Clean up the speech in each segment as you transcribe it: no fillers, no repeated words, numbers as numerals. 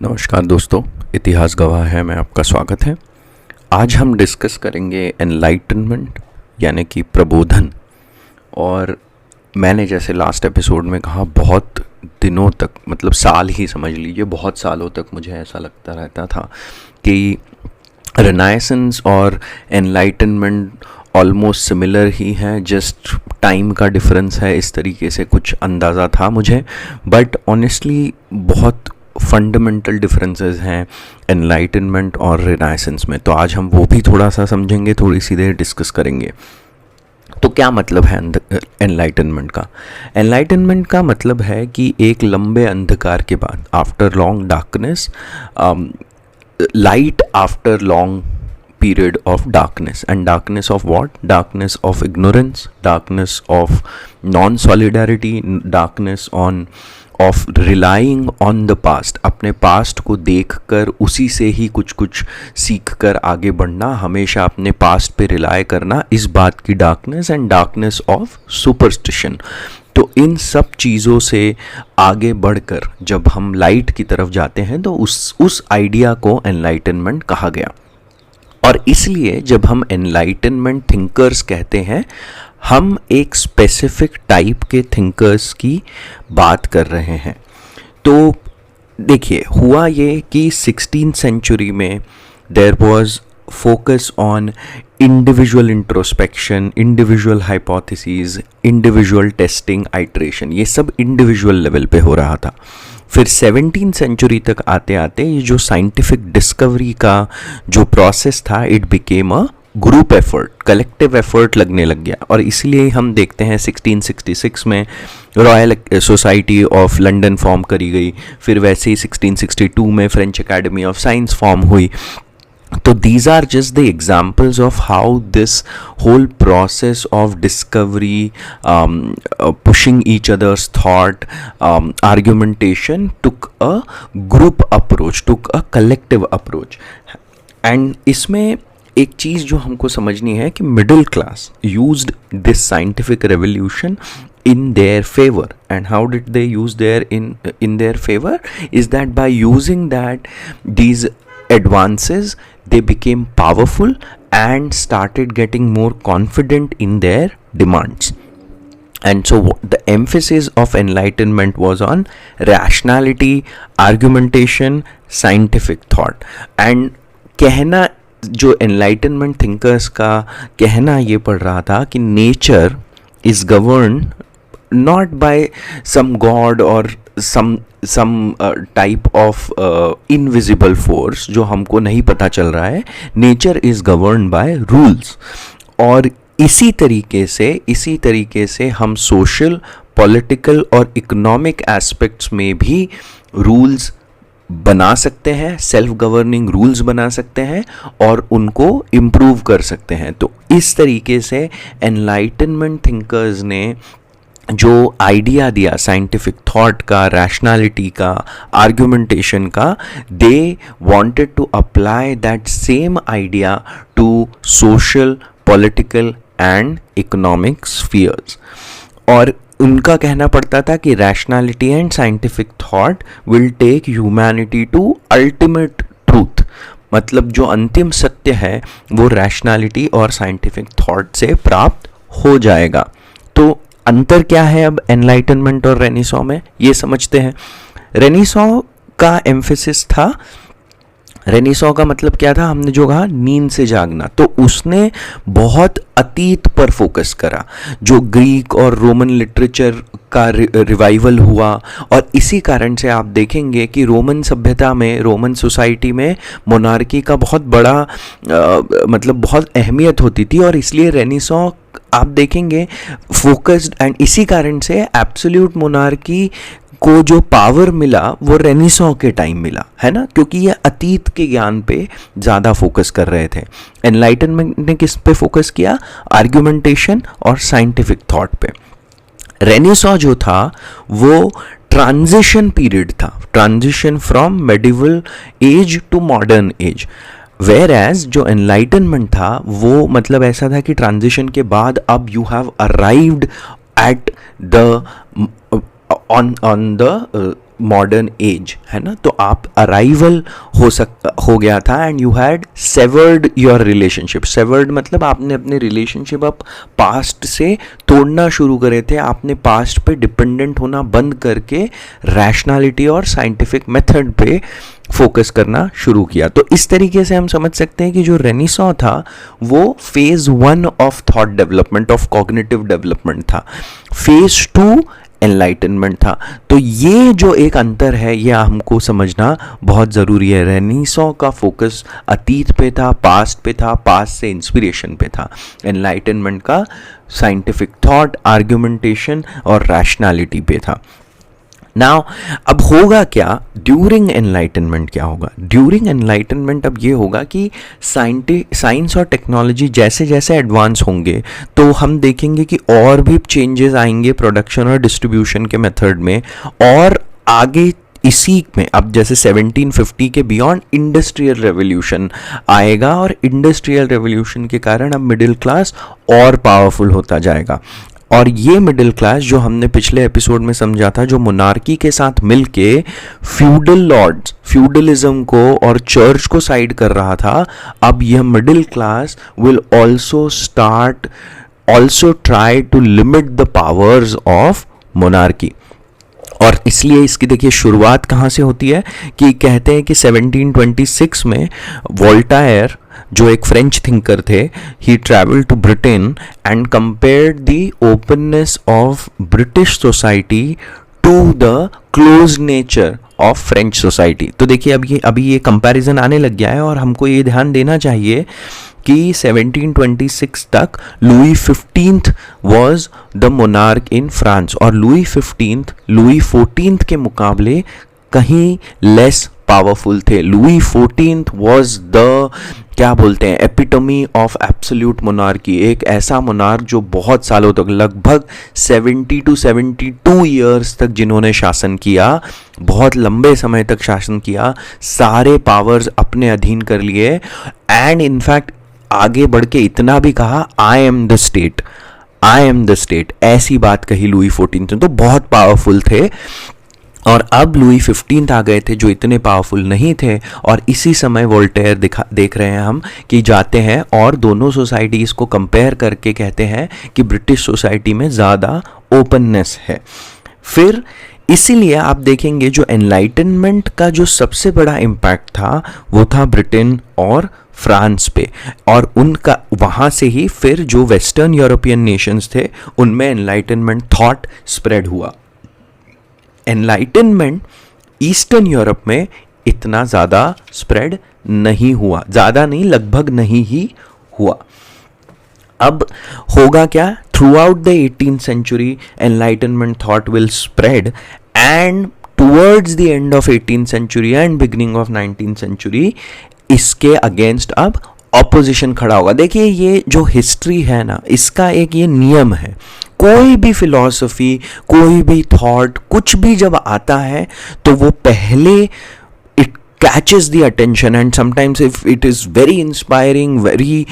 नमस्कार दोस्तों, इतिहास गवाह है मैं आपका स्वागत है। आज हम डिस्कस करेंगे एनलाइटनमेंट यानी कि प्रबोधन। और मैंने जैसे लास्ट एपिसोड में कहा, बहुत दिनों तक, मतलब साल ही समझ लीजिए, बहुत सालों तक मुझे ऐसा लगता रहता था कि रेनाइसेंस और एनलाइटनमेंट ऑलमोस्ट सिमिलर ही हैं, जस्ट टाइम का डिफरेंस है, इस तरीके से कुछ अंदाज़ा था मुझे। बट ऑनेस्टली बहुत फंडामेंटल डिफरेंसेस हैं एनलाइटनमेंट और रेनाइसेंस में। तो आज हम वो भी थोड़ा सा समझेंगे, थोड़ी सी देर डिस्कस करेंगे। तो क्या मतलब है एनलाइटनमेंट का? एनलाइटनमेंट का मतलब है कि एक लंबे अंधकार के बाद, after long darkness, light after long period of darkness. And darkness of what? Darkness of ignorance, darkness of non-solidarity, darkness of relying on the past. अपने past को देख कर उसी से ही कुछ कुछ सीख कर आगे बढ़ना, हमेशा अपने past पे rely करना, इस बात की darkness and darkness of superstition. तो इन सब चीज़ों से आगे बढ़कर जब हम लाइट की तरफ जाते हैं तो उस आइडिया को एनलाइटनमेंट कहा गया। और इसलिए जब हम एनलाइटनमेंट थिंकर्स कहते हैं, हम एक स्पेसिफिक टाइप के थिंकर्स की बात कर रहे हैं। तो देखिए, हुआ ये कि 16th सेंचुरी में there was focus on individual introspection, individual hypothesis, individual testing, iteration, ये सब इंडिविजुअल लेवल पे हो रहा था। फिर 17th सेंचुरी तक आते आते ये जो साइंटिफिक डिस्कवरी का जो प्रोसेस था, it became a group effort, collective effort लगने लग गया। और इसलिए हम देखते हैं 1666 में royal society of London form करी गई। फिर वैसे ही 1662 में French academy of science form हुई। तो these are just the examples of how this whole process of discovery, pushing each other's thought, argumentation took a group approach, took a collective approach. And इसमें एक चीज़ जो हमको समझनी है कि middle class used this scientific revolution in their favor. And how did they use in their favor? Is that by using that these advances, they became powerful and started getting more confident in their demands. And so the emphasis of enlightenment was on rationality, argumentation, scientific thought. And कहना, जो enlightenment thinkers का कहना ये पड़ रहा था कि nature is governed not by some god or some type of invisible force जो हमको नहीं पता चल रहा है। Nature is governed by rules. और इसी तरीके से हम सोशल, पॉलिटिकल और इकोनॉमिक एस्पेक्ट्स में भी रूल्स बना सकते हैं, सेल्फ गवर्निंग रूल्स बना सकते हैं और उनको इम्प्रूव कर सकते हैं। तो इस तरीके से एनलाइटनमेंट थिंकर्स ने जो आइडिया दिया साइंटिफिक थॉट का, रैशनैलिटी का, आर्गुमेंटेशन का, they wanted to apply that same idea to social, political and economic spheres. और उनका कहना पड़ता था कि rationality and scientific thought will take humanity to ultimate truth. मतलब जो अंतिम सत्य है वो रैशनैलिटी और साइंटिफिक थॉट से प्राप्त हो जाएगा। तो अंतर क्या है अब एनलाइटनमेंट और रेनेसां में, ये समझते हैं। रेनेसां का एम्फेसिस था, रेनेसां का मतलब क्या था, हमने जो कहा नींद से जागना। तो उसने बहुत अतीत पर फोकस करा, जो ग्रीक और रोमन लिटरेचर का रिवाइवल हुआ। और इसी कारण से आप देखेंगे कि रोमन सभ्यता में, रोमन सोसाइटी में मोनार्की का बहुत बड़ा मतलब बहुत अहमियत होती थी। और इसलिए रेनेसां आप देखेंगे फोकस्ड, एंड इसी कारण से एब्सोल्यूट मोनार्की को जो पावर मिला वो रेनेसां के टाइम मिला, है ना, क्योंकि ये अतीत के ज्ञान पे ज़्यादा फोकस कर रहे थे। एनलाइटनमेंट ने किस पे फोकस किया? आर्गुमेंटेशन और साइंटिफिक थॉट पे। रेनेसां जो था वो ट्रांजिशन पीरियड था, transition from medieval age to modern age. Whereas जो एनलाइटनमेंट था वो मतलब ऐसा था कि ट्रांजिशन के बाद अब you have arrived at the on the modern age, है ना, तो आप अराइवल हो गया था and you had savoured your relationship. Savoured मतलब आपने अपने रिलेशनशिप अब पास्ट से तोड़ना शुरू करे थे, आपने पास्ट पे डिपेंडेंट होना बंद करके रैशनैलिटी और साइंटिफिक मेथड पे फोकस करना शुरू किया. तो इस तरीके से हम समझ सकते हैं कि जो रेनेसां था वो phase 1 of thought development, of cognitive development था. फेज 2 एनलाइटनमेंट था. तो ये जो एक अंतर है ये हमको समझना बहुत ज़रूरी है. रेनेसां का फोकस अतीत पे था, पास्ट पे था, पास्ट से इंस्पिरेशन पे था. एनलाइटनमेंट का साइंटिफिक थॉट, आर्ग्यूमेंटेशन और रैशनैलिटी पे था. नाउ अब होगा क्या ड्यूरिंग एनलाइटनमेंट? क्या होगा ड्यूरिंग एनलाइटनमेंट? अब ये होगा कि साइंस और टेक्नोलॉजी जैसे जैसे एडवांस होंगे तो हम देखेंगे कि और भी चेंजेस आएंगे प्रोडक्शन और डिस्ट्रीब्यूशन के मेथड में. और आगे इसी में अब जैसे 1750 के बियॉन्ड इंडस्ट्रियल रेवोल्यूशन आएगा और इंडस्ट्रियल रेवोल्यूशन के कारण अब मिडिल क्लास और पावरफुल होता जाएगा. और ये मिडिल क्लास जो हमने पिछले एपिसोड में समझा था, जो मोनार्की के साथ मिलके फ्यूडल लॉर्ड्स, फ्यूडलिज्म को और चर्च को साइड कर रहा था, अब यह middle class will also try to limit the powers of monarchy. और इसलिए इसकी देखिए शुरुआत कहाँ से होती है कि कहते हैं कि 1726 में वोल्टायर जो एक फ्रेंच थिंकर थे, he travelled to Britain and compared the openness of British society to the close nature of French society. तो देखिए अभी ये कंपैरिजन आने लग गया है और हमको ये ध्यान देना चाहिए कि 1726 तक Louis 15th was the monarch in France और लुई 14th के मुकाबले कहीं लेस पावरफुल थे. लुई 14th वॉज द क्या बोलते हैं एपिटोमी ऑफ एब्सोल्यूट मोनार्की. एक ऐसा मोनार्क जो बहुत सालों तक, लगभग 70 to 72 ईयर्स तक जिन्होंने शासन किया, बहुत लंबे समय तक शासन किया, सारे पावर्स अपने अधीन कर लिए एंड इनफैक्ट आगे बढ़ के इतना भी कहा आई एम द स्टेट, ऐसी बात कही लुई 14th. तो बहुत पावरफुल थे. और अब लुई 15th आ गए थे जो इतने पावरफुल नहीं थे. और इसी समय वोल्टेयर देख रहे हैं हम कि जाते हैं और दोनों सोसाइटीज़ को कंपेयर करके कहते हैं कि ब्रिटिश सोसाइटी में ज़्यादा ओपननेस है. फिर इसीलिए आप देखेंगे जो एनलाइटनमेंट का जो सबसे बड़ा इम्पैक्ट था वो था ब्रिटेन और फ्रांस पे. और उनका वहाँ से ही फिर जो वेस्टर्न यूरोपियन नेशंस थे उनमें एनलाइटनमेंट थॉट स्प्रेड हुआ. एनलाइटनमेंट ईस्टर्न यूरोप में इतना ज़्यादा स्प्रेड नहीं हुआ, ज़्यादा नहीं, लगभग नहीं ही हुआ. अब होगा क्या? Through out the 18th century enlightenment thought will spread and towards the end of 18th century and beginning of 19th century इसके अगेंस्ट अब ऑपोजिशन खड़ा होगा. देखिए ये जो हिस्ट्री है ना, इसका एक ये नियम है, कोई भी फिलॉसफी, कोई भी थॉट, कुछ भी जब आता है तो वो पहले it catches the attention and sometimes if it is very inspiring, very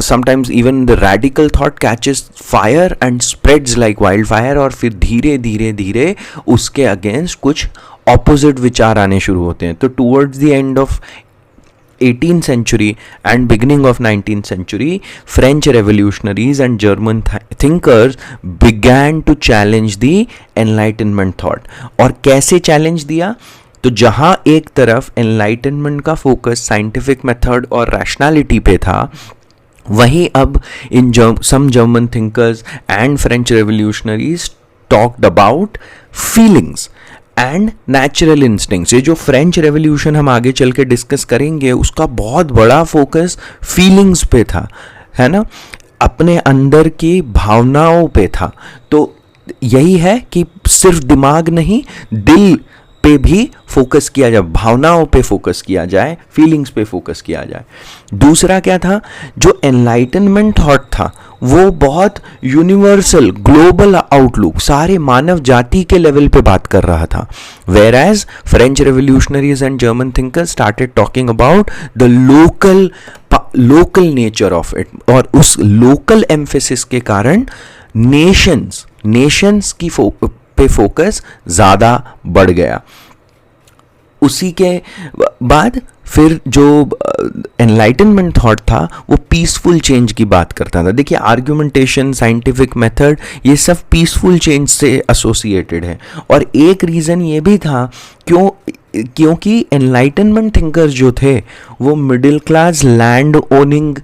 sometimes even the radical thought catches fire and spreads like wild fire. और फिर धीरे धीरे धीरे उसके अगेंस्ट कुछ ऑपोजिट विचार आने शुरू होते हैं. तो towards the end of 18th century and beginning of 19th century, French revolutionaries and German thinkers began to challenge the Enlightenment thought. और कैसे चैलेंज दिया? तो जहाँ एक तरफ Enlightenment का फोकस साइंटिफिक मेथड और रैशनैलिटी पे था, वहीं अब इन some German thinkers and French revolutionaries talked about feelings and natural instincts. ये जो फ्रेंच रेवोल्यूशन हम आगे चल के डिस्कस करेंगे उसका बहुत बड़ा फोकस फीलिंग्स पे था, है ना, अपने अंदर की भावनाओं पे था. तो यही है कि सिर्फ दिमाग नहीं, दिल पे भी फोकस किया जाए, भावनाओं पे फोकस किया जाए, फीलिंग्स पे फोकस किया जाए. दूसरा क्या था? जो एनलाइटनमेंट थॉट था वो बहुत यूनिवर्सल, ग्लोबल आउटलुक, सारे मानव जाति के लेवल पे बात कर रहा था. Whereas French revolutionaries and German thinkers started talking about the local nature of it. और उस लोकल एम्फेसिस के कारण नेशंस की पे फोकस ज़्यादा बढ़ गया। उसी के बाद फिर जो एनलाइटनमेंट थॉट था वो पीसफुल चेंज की बात करता था। देखिए आर्ग्यूमेंटेशन, साइंटिफिक मेथड, ये सब पीसफुल चेंज से एसोसिएटेड है। और एक रीज़न ये भी था क्योंकि एनलाइटनमेंट थिंकर्स जो थे वो middle class land owning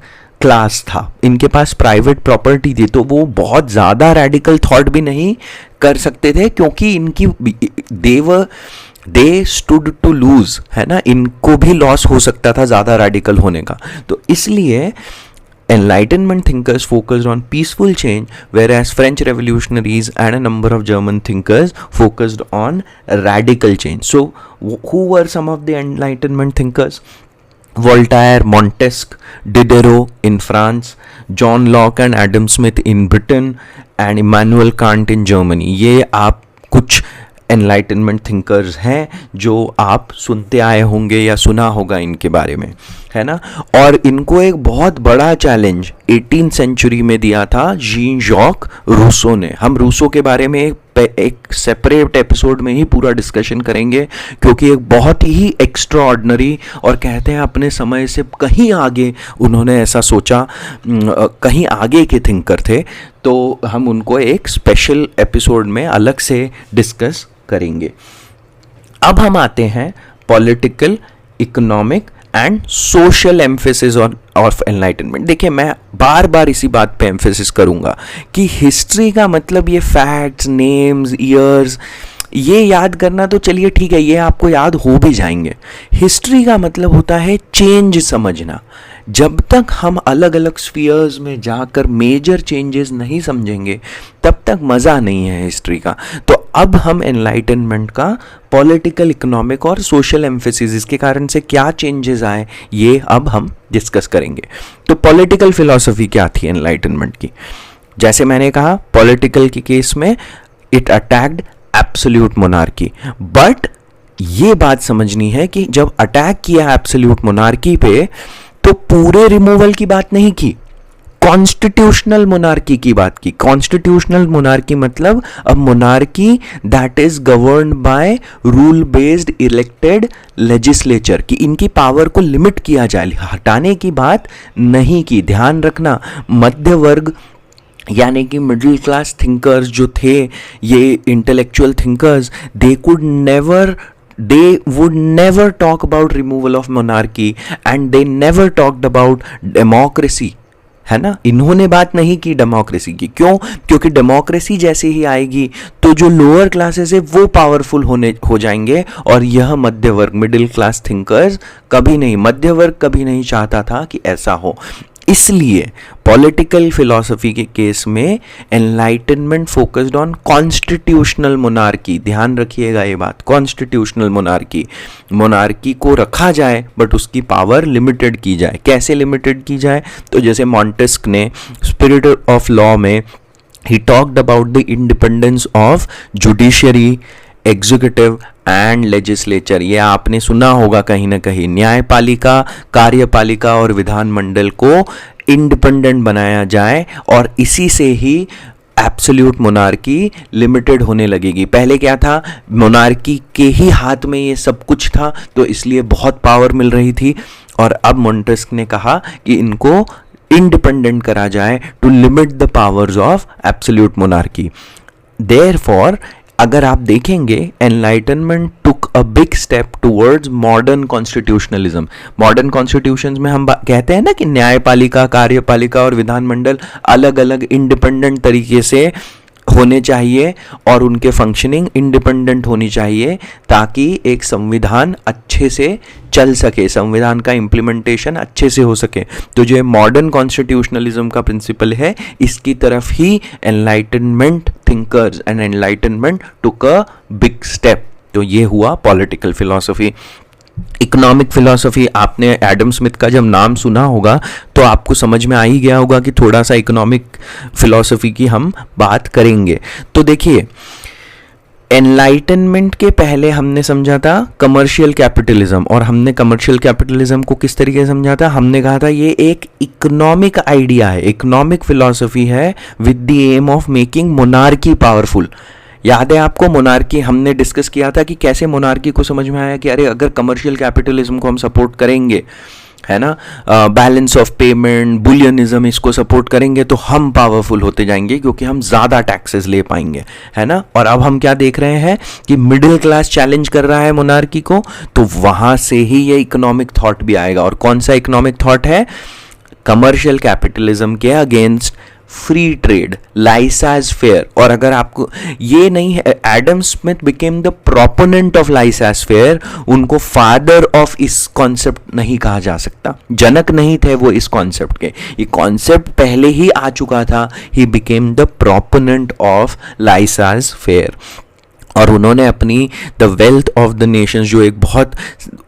class था, इनके पास प्राइवेट प्रॉपर्टी थी, तो वो बहुत ज़्यादा रेडिकल थॉट भी नहीं कर सकते थे क्योंकि इनकी दे स्टूड टू लूज, है ना, इनको भी लॉस हो सकता था ज़्यादा रेडिकल होने का। तो इसलिए Enlightenment thinkers focused on peaceful change, whereas French revolutionaries and a number of German thinkers focused on radical change. So, who were some of the Enlightenment thinkers? Voltaire, Montesquieu, Diderot in France, John Locke and Adam Smith in Britain, and Immanuel Kant in Germany. ये आप कुछ enlightenment thinkers हैं जो आप सुनते आए होंगे या सुना होगा इनके बारे में, है ना। और इनको एक बहुत बड़ा चैलेंज 18th सेंचुरी में दिया था जीन जॉक रूसो ने। हम रूसो के बारे में एक सेपरेट एपिसोड में ही पूरा डिस्कशन करेंगे क्योंकि एक बहुत ही एक्स्ट्रा ऑर्डिनरी और कहते हैं अपने समय से कहीं आगे उन्होंने ऐसा सोचा, कहीं आगे के थिंकर थे। तो हम उनको एक स्पेशल एपिसोड में अलग से डिस्कस करेंगे। अब हम आते हैं political, economic and social emphasis of enlightenment. देखिए मैं बार बार इसी बात पे एम्फेसिस करूंगा कि हिस्ट्री का मतलब ये फैक्ट्स, नेम्स, ईयर्स, ये याद करना तो चलिए ठीक है, ये आपको याद हो भी जाएंगे। हिस्ट्री का मतलब होता है चेंज समझना। जब तक हम अलग अलग स्फीयर्स में जाकर मेजर चेंजेस नहीं समझेंगे तब तक मज़ा नहीं है हिस्ट्री का। तो अब हम एनलाइटनमेंट का पॉलिटिकल, इकोनॉमिक और सोशल एम्फेसिस, इसके कारण से क्या चेंजेस आए, ये अब हम डिस्कस करेंगे। तो पॉलिटिकल फिलॉसफी क्या थी एनलाइटनमेंट की? जैसे मैंने कहा पॉलिटिकल के केस में it attacked absolute monarchy, but ये बात समझनी है कि जब अटैक किया एब्सोल्यूट मोनार्की पे तो पूरे रिमूवल की बात नहीं की, कॉन्स्टिट्यूशनल मोनार्की की बात की। कॉन्स्टिट्यूशनल मोनार्की मतलब अ monarchy that is governed by rule based elected legislature, कि इनकी पावर को लिमिट किया जाए, हटाने की बात नहीं की। ध्यान रखना, मध्य वर्ग यानी कि मिडिल क्लास थिंकर्स जो थे, ये intellectual thinkers, they would never talk about removal of monarchy and they never talked about democracy, है ना। इन्होंने बात नहीं की डेमोक्रेसी की। क्यों? क्योंकि डेमोक्रेसी जैसे ही आएगी तो जो लोअर क्लासेस है वो पावरफुल हो जाएंगे, और यह मध्य वर्ग, मिडिल क्लास थिंकर्स कभी नहीं, मध्य वर्ग कभी नहीं चाहता था कि ऐसा हो। इसलिए पॉलिटिकल फिलॉसफी के केस में enlightenment focused on constitutional monarchy. ध्यान रखिएगा ये बात, कॉन्स्टिट्यूशनल मोनार्की, मोनार्की को रखा जाए बट उसकी पावर लिमिटेड की जाए। कैसे लिमिटेड की जाए? तो जैसे मॉन्टेस्क्यू ने स्पिरिट ऑफ लॉ में he talked about the independence of judiciary, executive and legislature. ये आपने सुना होगा कहीं ना कहीं, न्यायपालिका, कार्यपालिका और विधानमंडल को इंडिपेंडेंट बनाया जाए और इसी से ही एब्सोल्यूट मोनार्की लिमिटेड होने लगेगी। पहले क्या था, मोनार्की के ही हाथ में ये सब कुछ था तो इसलिए बहुत पावर मिल रही थी, और अब मॉन्टेस्क्यू ने कहा कि इनको इंडिपेंडेंट करा जाए to limit the powers of absolute monarchy. Therefore अगर आप देखेंगे enlightenment took a big step towards modern constitutionalism. Modern constitutions में हम कहते हैं ना कि न्यायपालिका, कार्यपालिका और विधानमंडल अलग अलग इंडिपेंडेंट तरीके से होने चाहिए और उनके फंक्शनिंग इंडिपेंडेंट होनी चाहिए ताकि एक संविधान अच्छे से चल सके, संविधान का इम्प्लीमेंटेशन अच्छे से हो सके। तो जो मॉडर्न कॉन्स्टिट्यूशनलिज्म का प्रिंसिपल है, इसकी तरफ ही enlightenment thinkers and enlightenment took a big step. तो ये हुआ पॉलिटिकल फिलॉसफी। इकोनॉमिक फिलॉसफी, आपने एडम स्मिथ का जब नाम सुना होगा तो आपको समझ में आ ही गया होगा कि थोड़ा सा इकोनॉमिक फिलॉसफी की हम बात करेंगे। तो देखिए एनलाइटनमेंट के पहले हमने समझा था कमर्शियल कैपिटलिज्म, और हमने कमर्शियल कैपिटलिज्म को किस तरीके से समझा था? हमने कहा था ये एक इकोनॉमिक आइडिया है, इकोनॉमिक फिलॉसफी है with the aim of making monarchy powerful. याद है आपको मोनार्की हमने डिस्कस किया था कि कैसे मोनार्की को समझ में आया कि अरे अगर कमर्शियल कैपिटलिज्म को हम सपोर्ट करेंगे, है ना, बैलेंस ऑफ पेमेंट, बुलियनिज्म, इसको सपोर्ट करेंगे तो हम पावरफुल होते जाएंगे क्योंकि हम ज़्यादा टैक्सेस ले पाएंगे, है ना। और अब हम क्या देख रहे हैं कि मिडिल क्लास चैलेंज कर रहा है मोनार्की को, तो वहाँ से ही ये इकोनॉमिक थॉट भी आएगा। और कौन सा इकोनॉमिक थॉट है? कमर्शियल कैपिटलिज्म के against free trade, laissez faire. और अगर आपको ये नहीं है, Adam Smith became the proponent of laissez faire, उनको फादर ऑफ इस कॉन्सेप्ट नहीं कहा जा सकता, जनक नहीं थे वो इस कॉन्सेप्ट के, ये कॉन्सेप्ट पहले ही आ चुका था। He became the proponent of laissez faire. और उन्होंने अपनी the wealth of the nations, जो एक बहुत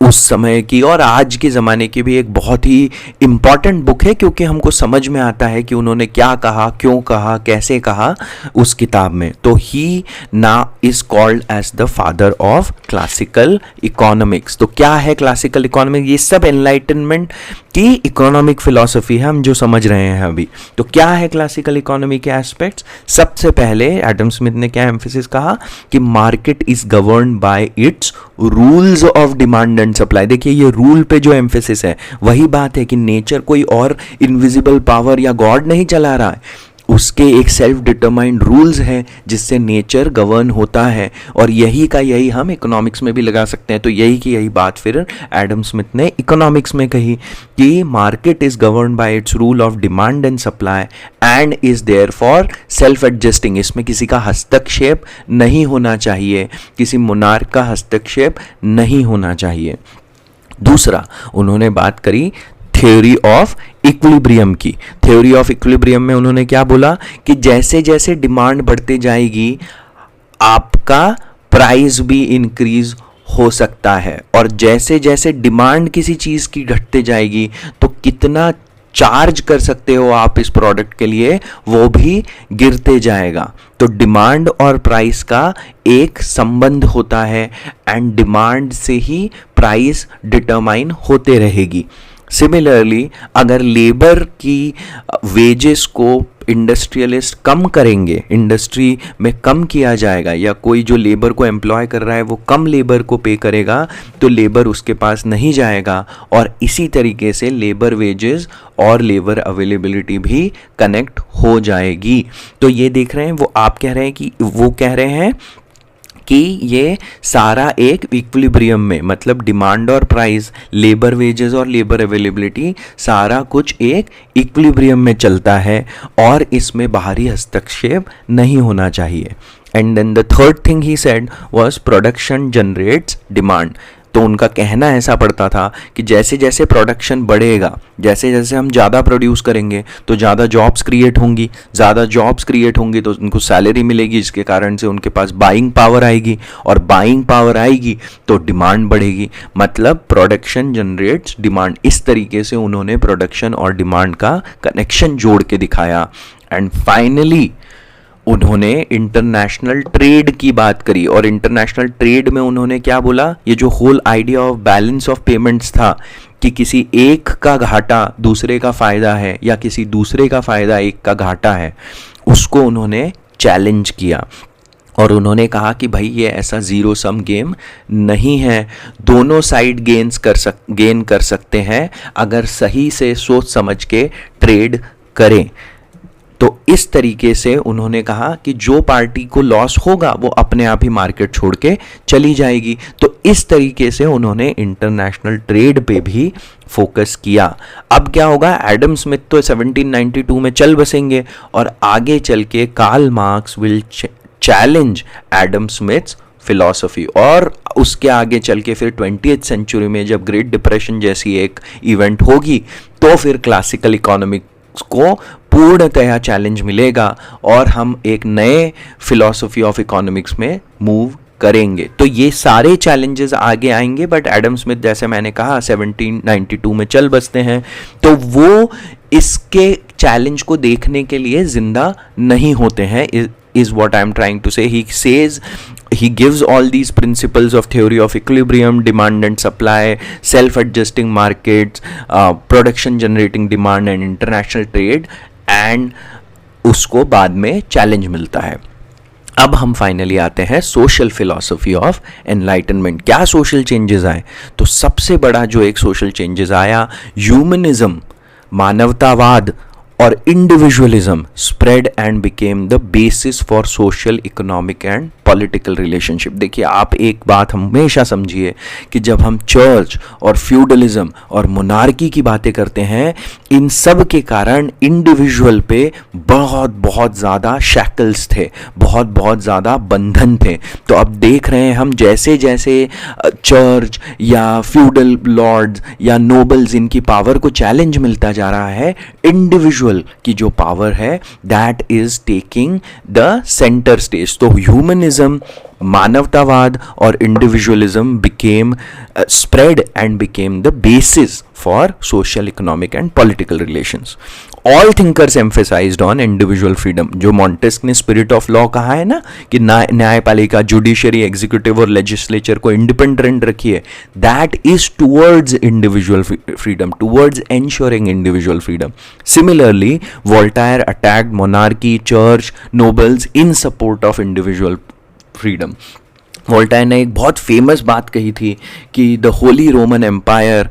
उस समय की और आज के ज़माने की भी एक बहुत ही इम्पॉर्टेंट बुक है, क्योंकि हमको समझ में आता है कि उन्होंने क्या कहा, क्यों कहा, कैसे कहा उस किताब में। तो ही ना is called as the father of classical economics. तो क्या है क्लासिकल इकोनॉमिक्स? ये सब एनलाइटनमेंट की इकोनॉमिक फिलॉसफी है हम जो समझ रहे हैं अभी। तो क्या है क्लासिकल इकोनॉमी के एस्पेक्ट्स? सबसे पहले एडम स्मिथ ने क्या एम्फेसिस कहा कि market is govern by it's rules of demand and supply. देखिए ये रूल पे जो एम्फेसिस है वही बात है कि नेचर कोई और इनविजिबल पावर या गॉड नहीं चला रहा है, उसके एक सेल्फ डिटरमाइंड रूल्स हैं जिससे नेचर गवर्न होता है। और यही का यही हम इकोनॉमिक्स में भी लगा सकते हैं। तो यही की यही बात फिर एडम स्मिथ ने इकोनॉमिक्स में कही कि market is govern by its rule of demand and supply and is therefore self adjusting. इसमें किसी का हस्तक्षेप नहीं होना चाहिए, किसी मोनार्क का हस्तक्षेप नहीं होना चाहिए। दूसरा उन्होंने बात करी थ्योरी ऑफ इक्विलिब्रियम की। थ्योरी ऑफ इक्विलिब्रियम में उन्होंने क्या बोला कि जैसे जैसे डिमांड बढ़ते जाएगी आपका प्राइस भी इंक्रीज हो सकता है, और जैसे जैसे डिमांड किसी चीज की घटते जाएगी तो कितना चार्ज कर सकते हो आप इस प्रोडक्ट के लिए वो भी गिरते जाएगा। तो डिमांड और प्राइस का एक संबंध होता है एंड डिमांड से ही प्राइस डिटरमाइन होते रहेगी। सिमिलरली अगर लेबर की वेजेस को इंडस्ट्रियलिस्ट कम करेंगे, इंडस्ट्री में कम किया जाएगा, या कोई जो लेबर को एम्प्लॉय कर रहा है वो कम लेबर को पे करेगा, तो लेबर उसके पास नहीं जाएगा, और इसी तरीके से लेबर वेजेस और लेबर अवेलेबिलिटी भी कनेक्ट हो जाएगी। तो ये देख रहे हैं, वो आप कह रहे हैं कि वो कह रहे हैं कि ये सारा एक इक्विलिब्रियम में, मतलब डिमांड और प्राइस, लेबर वेजेस और लेबर अवेलेबिलिटी, सारा कुछ एक इक्विलिब्रियम में चलता है और इसमें बाहरी हस्तक्षेप नहीं होना चाहिए। And then the third thing he said was production generates demand. तो उनका कहना ऐसा पड़ता था कि जैसे जैसे प्रोडक्शन बढ़ेगा, जैसे जैसे हम ज़्यादा प्रोड्यूस करेंगे तो ज़्यादा जॉब्स क्रिएट होंगी, ज़्यादा जॉब्स क्रिएट होंगी तो उनको सैलरी मिलेगी, जिसके कारण से उनके पास बाइंग पावर आएगी, और बाइंग पावर आएगी तो डिमांड बढ़ेगी। मतलब प्रोडक्शन जनरेट्स डिमांड। इस तरीके से उन्होंने प्रोडक्शन और डिमांड का कनेक्शन जोड़ के दिखाया। एंड फाइनली उन्होंने इंटरनेशनल ट्रेड की बात करी, और इंटरनेशनल ट्रेड में उन्होंने क्या बोला, ये जो whole idea of balance of payments था कि किसी एक का घाटा दूसरे का फायदा है या किसी दूसरे का फायदा एक का घाटा है, उसको उन्होंने चैलेंज किया। और उन्होंने कहा कि भाई ये ऐसा ज़ीरो सम गेम नहीं है, दोनों साइड गेन कर सकते हैं अगर सही से सोच समझ के ट्रेड करें। तो इस तरीके से उन्होंने कहा कि जो पार्टी को लॉस होगा वो अपने आप ही मार्केट छोड़ के चली जाएगी। तो इस तरीके से उन्होंने इंटरनेशनल ट्रेड पे भी फोकस किया। अब क्या होगा, एडम स्मिथ तो 1792 में चल बसेंगे और आगे चल के Karl Marx will challenge Adam Smith's philosophy, और उसके आगे चल के फिर 20th सेंचुरी में जब ग्रेट डिप्रेशन जैसी एक इवेंट होगी तो फिर क्लासिकल इकोनॉमिक्स को पूर्णतया चैलेंज मिलेगा और हम एक नए फिलॉसफी ऑफ इकोनॉमिक्स में मूव करेंगे। तो ये सारे चैलेंजेस आगे आएंगे, बट एडम स्मिथ जैसे मैंने कहा 1792 में चल बसते हैं, तो वो इसके चैलेंज को देखने के लिए जिंदा नहीं होते हैं, is what I am trying to say. He says, he gives all these principles of theory of equilibrium, demand and supply, self-adjusting markets, production generating demand and international trade, and उसको बाद में चैलेंज मिलता है। अब हम finally आते हैं social philosophy of enlightenment. क्या सोशल चेंजेस आए? तो सबसे बड़ा जो एक सोशल चेंजेस आया, ह्यूमनिज्म, मानवतावाद और individualism spread and became the basis for social, economic and political relationship. देखिए, आप एक बात हमेशा समझिए कि जब हम चर्च और फ्यूडलिज्म और मोनार्की की बातें करते हैं, इन सब के कारण इंडिविजुअल पे बहुत बहुत ज़्यादा शैकल्स थे, बहुत बहुत ज़्यादा बंधन थे। तो अब देख रहे हैं हम, जैसे जैसे चर्च या फ्यूडल लॉर्ड्स या नोबल्स, इनकी पावर को चैलेंज मिलता जा रहा है, इंडिविजुअल की जो पावर है that is taking the centre stage. तो ह्यूमनिज्म, मानवतावाद और individualism became spread and became the basis for social, economic and political relations. All thinkers emphasised on individual freedom. जो मॉन्टेस्क्यू ने स्पिरिट ऑफ लॉ कहा है ना, कि न्यायपालिका, जुडिशरी, एग्जीक्यूटिव और लेजिस्लेचर को इंडिपेंडेंट रखिए, that is towards individual freedom, towards ensuring individual freedom. Similarly Voltaire attacked monarchy, church, nobles in support of individual freedom. Voltaire ने एक बहुत फेमस बात कही थी कि the Holy Roman Empire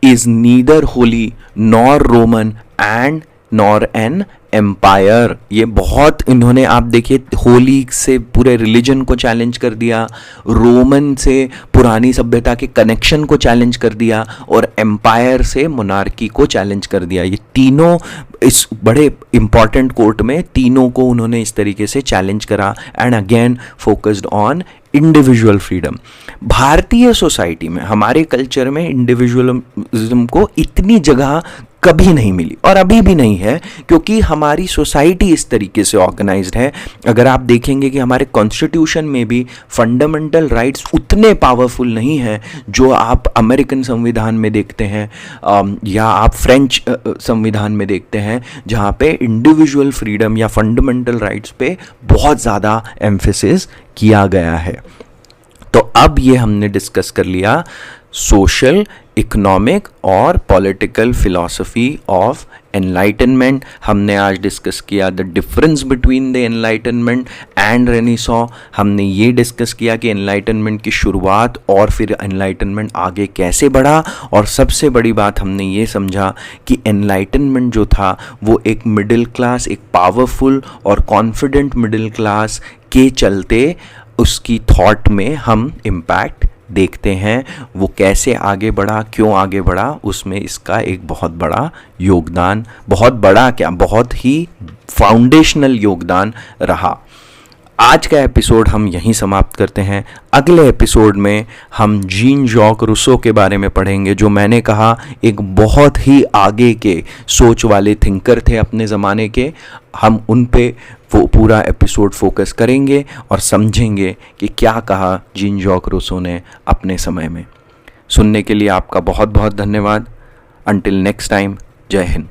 is neither holy nor Roman and nor an empire. ये बहुत इन्होंने, आप देखिए, होली से पूरे रिलीजन को चैलेंज कर दिया, रोमन से पुरानी सभ्यता के कनेक्शन को चैलेंज कर दिया, और एम्पायर से मोनार्की को चैलेंज कर दिया। ये तीनों इस बड़े इंपॉर्टेंट कोर्ट में तीनों को उन्होंने इस तरीके से चैलेंज करा, and again focused on individual freedom. भारतीय सोसाइटी में, हमारे कल्चर में इंडिविजुअलिज्म को इतनी जगह कभी नहीं मिली और अभी भी नहीं है, क्योंकि हमारी सोसाइटी इस तरीके से ऑर्गेनाइज्ड है। अगर आप देखेंगे कि हमारे कॉन्स्टिट्यूशन में भी फंडामेंटल राइट्स उतने पावरफुल नहीं हैं जो आप अमेरिकन संविधान में देखते हैं या आप फ्रेंच संविधान में देखते हैं, जहाँ पे इंडिविजुअल फ्रीडम या फंडामेंटल राइट्स पे बहुत ज़्यादा एम्फेसिस किया गया है। तो अब ये हमने डिस्कस कर लिया सोशल, इकोनॉमिक और पॉलिटिकल फिलॉसफी ऑफ एनलाइटनमेंट। हमने आज डिस्कस किया the difference between the enlightenment and renaissance. हमने ये डिस्कस किया कि एनलाइटनमेंट की शुरुआत और फिर एनलाइटनमेंट आगे कैसे बढ़ा, और सबसे बड़ी बात हमने ये समझा कि एनलाइटनमेंट जो था वो एक मिडिल क्लास, एक पावरफुल और कॉन्फिडेंट मिडिल क्लास के चलते उसकी थॉट में हम इम्पैक्ट देखते हैं। वो कैसे आगे बढ़ा, क्यों आगे बढ़ा, उसमें इसका एक बहुत बड़ा योगदान, बहुत बड़ा क्या, बहुत ही फाउंडेशनल योगदान रहा। आज का एपिसोड हम यहीं समाप्त करते हैं। अगले एपिसोड में हम जीन जॉक रूसो के बारे में पढ़ेंगे, जो मैंने कहा एक बहुत ही आगे के सोच वाले थिंकर थे अपने ज़माने के। हम उन पे वो पूरा एपिसोड फोकस करेंगे और समझेंगे कि क्या कहा जीन जॉक रूसो ने अपने समय में। सुनने के लिए आपका बहुत बहुत धन्यवाद। अंटिल नेक्स्ट टाइम, जय हिंद।